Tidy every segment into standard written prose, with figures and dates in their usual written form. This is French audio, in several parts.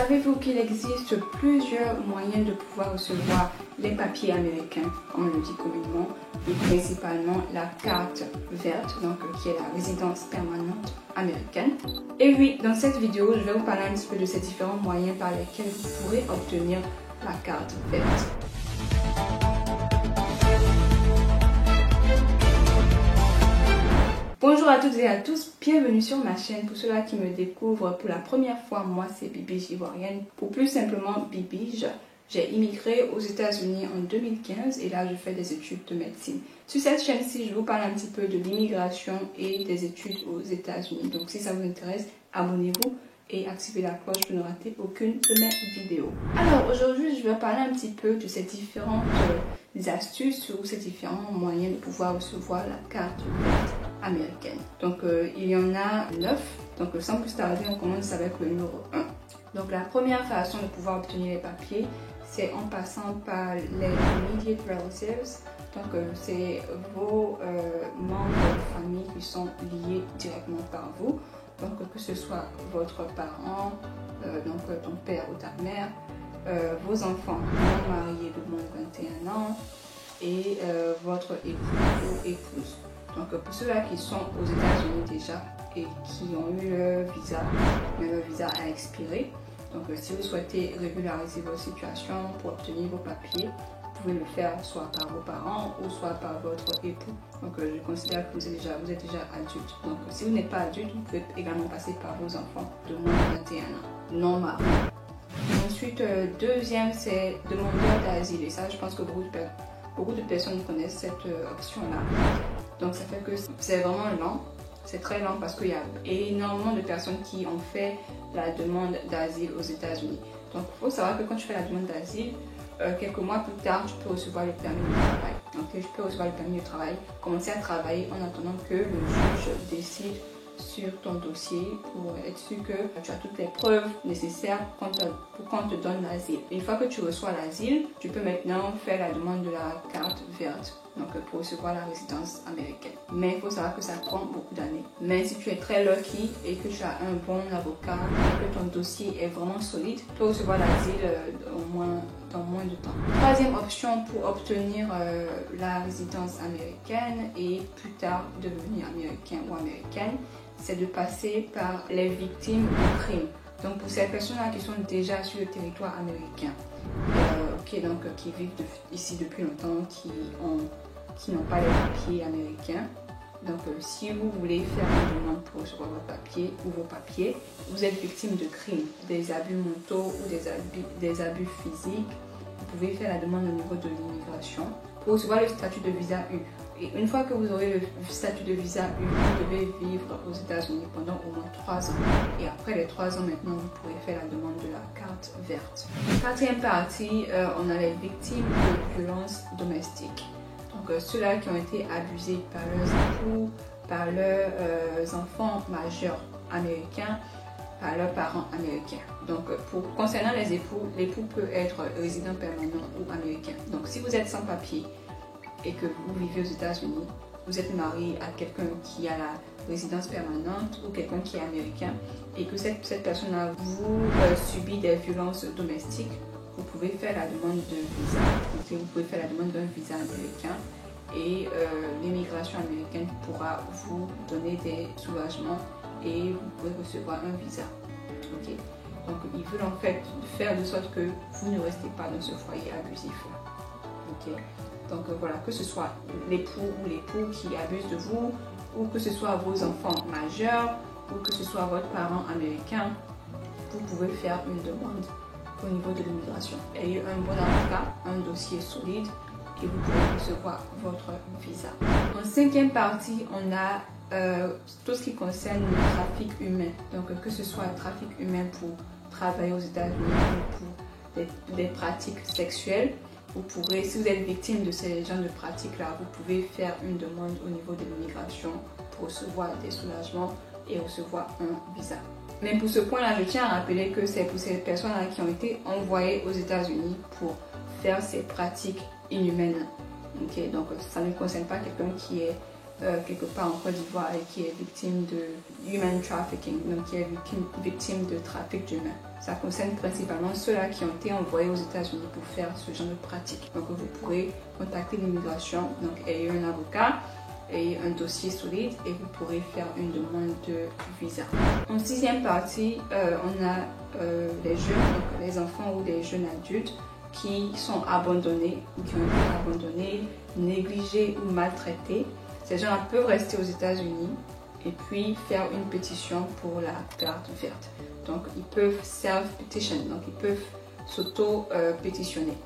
Savez-vous qu'il existe plusieurs moyens de pouvoir recevoir les papiers américains, comme on le dit communément, et principalement la carte verte, donc qui est la résidence permanente américaine. Et oui, dans cette vidéo, je vais vous parler un petit peu de ces différents moyens par lesquels vous pourrez obtenir la carte verte. Bonjour à toutes et à tous, bienvenue sur ma chaîne. Pour ceux-là qui me découvrent pour la première fois, moi c'est Bibige Ivoirienne, ou plus simplement Bibige. J'ai immigré aux États-Unis en 2015 et là je fais des études de médecine. Sur cette chaîne-ci, je vous parle un petit peu de l'immigration et des études aux États-Unis. Donc si ça vous intéresse, abonnez-vous et activez la cloche pour ne rater aucune de mes vidéos. Alors aujourd'hui, je vais parler un petit peu de ces différentes astuces ou ces différents moyens de pouvoir recevoir la carte verte américaine. Donc il y en a 9. Donc sans plus tarder, on commence avec le numéro 1. Donc la première façon de pouvoir obtenir les papiers, c'est en passant par les immediate relatives. Donc c'est vos membres de famille qui sont liés directement par vous. Donc que ce soit votre parent, donc ton père ou ta mère, vos enfants non mariés de moins de 21 ans et votre époux ou épouse. Donc pour ceux-là qui sont aux États-Unis déjà et qui ont eu leur visa, mais leur visa a expiré, donc si vous souhaitez régulariser votre situation pour obtenir vos papiers, vous pouvez le faire soit par vos parents ou soit par votre époux. Donc je considère que vous êtes déjà adulte. Donc si vous n'êtes pas adulte, vous pouvez également passer par vos enfants de moins de 21 ans, non mariés. Ensuite, deuxième, c'est demandeur d'asile. Et ça, je pense que beaucoup de personnes connaissent cette option-là. Donc ça fait que c'est vraiment lent. C'est très lent parce qu'il y a énormément de personnes qui ont fait la demande d'asile aux États-Unis. Donc il faut savoir que quand tu fais la demande d'asile, quelques mois plus tard, tu peux recevoir le permis de travail. Donc je peux recevoir le permis de travail, commencer à travailler en attendant que le juge décide sur ton dossier pour être sûr que tu as toutes les preuves nécessaires pour qu'on te donne l'asile. Une fois que tu reçois l'asile, tu peux maintenant faire la demande de la carte verte, donc pour recevoir la résidence américaine. Mais il faut savoir que ça prend beaucoup d'années. Mais si tu es très lucky et que tu as un bon avocat et que ton dossier est vraiment solide, tu peux recevoir l'asile dans moins de temps. Troisième option pour obtenir la résidence américaine et plus tard devenir américain ou américaine, c'est de passer par les victimes de crimes. Donc pour ces personnes-là qui sont déjà sur le territoire américain, qui vivent ici depuis longtemps, qui n'ont pas les papiers américains. Donc si vous voulez faire une demande pour recevoir votre papier ou vos papiers, vous êtes victime de crimes, des abus mentaux ou des abus physiques, vous pouvez faire la demande au niveau de l'immigration pour recevoir le statut de visa U. Et une fois que vous aurez le statut de visa U, vous devez vivre aux États-Unis pendant au moins 3 ans. Et après les 3 ans maintenant, vous pourrez faire la demande de la carte verte. Quatrième partie, on a les victimes de violences domestiques. Donc ceux-là qui ont été abusés par leurs époux, par leurs enfants majeurs américains, par leurs parents américains. Donc concernant les époux, l'époux peut être résident permanent ou américain. Donc si vous êtes sans papier et que vous vivez aux États-Unis, vous êtes marié à quelqu'un qui a la résidence permanente ou quelqu'un qui est américain et que cette personne-là vous subit des violences domestiques, vous pouvez faire la demande de visa. Okay, vous pouvez faire la demande d'un visa américain et l'immigration américaine pourra vous donner des soulagements et vous pouvez recevoir un visa. Okay. Donc ils veulent en fait faire de sorte que vous ne restez pas dans ce foyer abusif. Okay. Donc voilà, que ce soit l'époux ou l'époux qui abuse de vous, ou que ce soit vos enfants majeurs, ou que ce soit votre parent américain, vous pouvez faire une demande au niveau de l'immigration. Ayez un bon avocat, un dossier solide et vous pouvez recevoir votre visa. En cinquième partie, on a tout ce qui concerne le trafic humain. Donc que ce soit le trafic humain pour travailler aux États-Unis ou pour des pratiques sexuelles, vous pourrez, si vous êtes victime de ces genres de pratiques-là, vous pouvez faire une demande au niveau de l'immigration pour recevoir des soulagements et recevoir un visa. Mais pour ce point-là, je tiens à rappeler que c'est pour ces personnes-là qui ont été envoyées aux États-Unis pour faire ces pratiques inhumaines. Okay? Donc ça ne concerne pas quelqu'un qui est quelque part en Côte d'Ivoire et qui est victime de human trafficking, donc qui est victime de trafic d'humains. Ça concerne principalement ceux-là qui ont été envoyés aux États-Unis pour faire ce genre de pratique. Donc vous pourrez contacter l'immigration, donc ayez un avocat et un dossier solide et vous pourrez faire une demande de visa. En sixième partie, on a les jeunes, donc les enfants ou les jeunes adultes qui sont abandonnés ou qui ont été abandonnés, négligés ou maltraités. Ces gens-là peuvent rester aux États-Unis et puis faire une pétition pour la carte verte. Donc ils peuvent self-petition, donc ils peuvent s'auto-pétitionner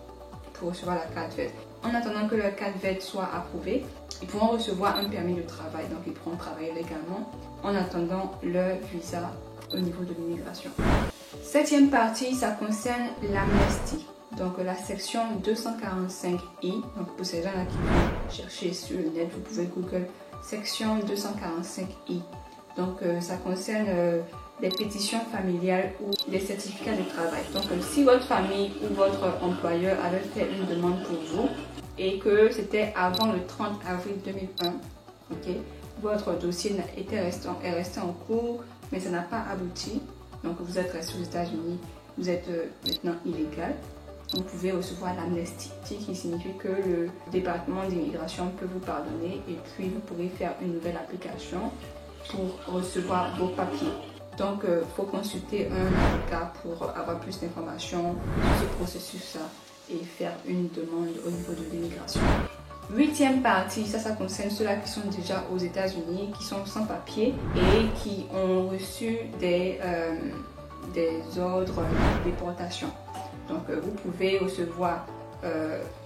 pour recevoir la carte verte. En attendant que leur carte verte soit approuvée, ils pourront recevoir un permis de travail, donc ils pourront travailler légalement en attendant leur visa au niveau de l'immigration. Septième partie, ça concerne l'amnistie. Donc la section 245i, donc pour ces gens-là qui vont chercher sur le net, vous pouvez Google section 245i. Donc ça concerne les pétitions familiales ou les certificats de travail. Donc si votre famille ou votre employeur avait fait une demande pour vous et que c'était avant le 30 avril 2001, votre dossier est resté en cours, mais ça n'a pas abouti. Donc vous êtes resté aux États-Unis, vous êtes maintenant illégal. Vous pouvez recevoir l'amnistie, qui signifie que le département d'immigration peut vous pardonner et puis vous pourrez faire une nouvelle application pour recevoir vos papiers. Donc, il faut consulter un avocat pour avoir plus d'informations sur ce processus-là et faire une demande au niveau de l'immigration. Huitième partie, ça concerne ceux-là qui sont déjà aux États-Unis, qui sont sans papier et qui ont reçu des ordres de déportation. Donc vous pouvez recevoir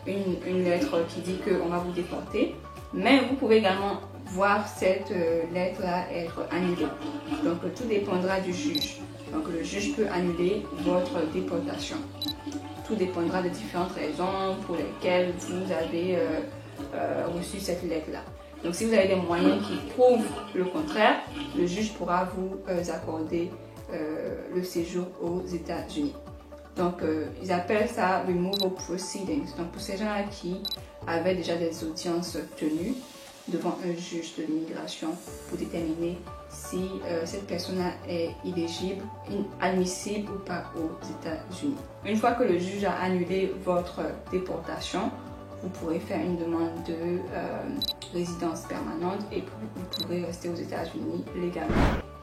une lettre qui dit qu'on va vous déporter, mais vous pouvez également voir cette lettre-là être annulée. Donc tout dépendra du juge. Donc le juge peut annuler votre déportation. Tout dépendra de différentes raisons pour lesquelles vous avez reçu cette lettre-là. Donc si vous avez des moyens qui prouvent le contraire, le juge pourra vous accorder le séjour aux États-Unis. Donc, ils appellent ça removal proceedings. Donc, pour ces gens-là qui avaient déjà des audiences tenues devant un juge de l'immigration pour déterminer si cette personne est éligible, admissible ou pas aux États-Unis. Une fois que le juge a annulé votre déportation, vous pourrez faire une demande de résidence permanente et vous pourrez rester aux États-Unis légalement.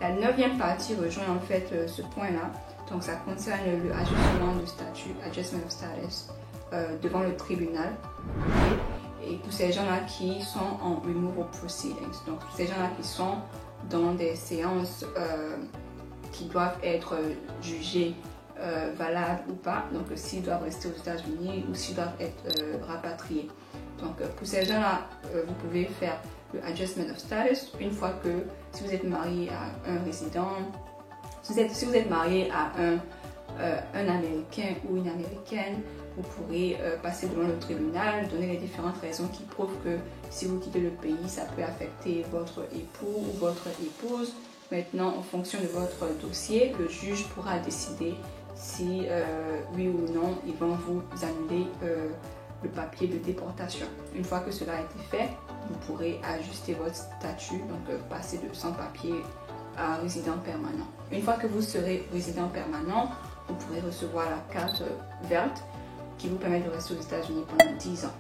La neuvième partie rejoint en fait ce point-là. Donc ça concerne le ajustement de statut, adjustment of status, devant le tribunal. Et pour ces gens-là qui sont en removal proceedings, donc ces gens-là qui sont dans des séances qui doivent être jugées valables ou pas, donc s'ils doivent rester aux États-Unis ou s'ils doivent être rapatriés. Donc pour ces gens-là, vous pouvez faire le adjustment of status une fois que si vous êtes marié à un résident, si vous êtes marié à un Américain ou une Américaine, vous pourrez passer devant le tribunal, donner les différentes raisons qui prouvent que si vous quittez le pays, ça peut affecter votre époux ou votre épouse. Maintenant, en fonction de votre dossier, le juge pourra décider si oui ou non, ils vont vous annuler le papier de déportation. Une fois que cela a été fait, vous pourrez ajuster votre statut, donc passer de sans-papier à résident permanent. Une fois que vous serez résident permanent, vous pourrez recevoir la carte verte qui vous permet de rester aux États-Unis pendant 10 ans.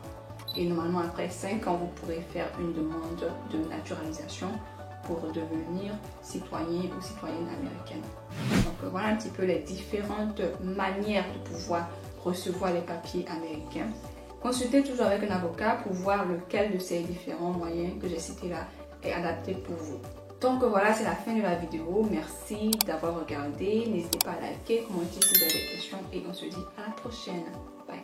Et normalement, après 5 ans, vous pourrez faire une demande de naturalisation pour devenir citoyen ou citoyenne américaine. Donc voilà un petit peu les différentes manières de pouvoir recevoir les papiers américains. Consultez toujours avec un avocat pour voir lequel de ces différents moyens que j'ai cités là est adapté pour vous. Donc voilà, c'est la fin de la vidéo. Merci d'avoir regardé. N'hésitez pas à liker, commenter si vous avez des questions et on se dit à la prochaine. Bye.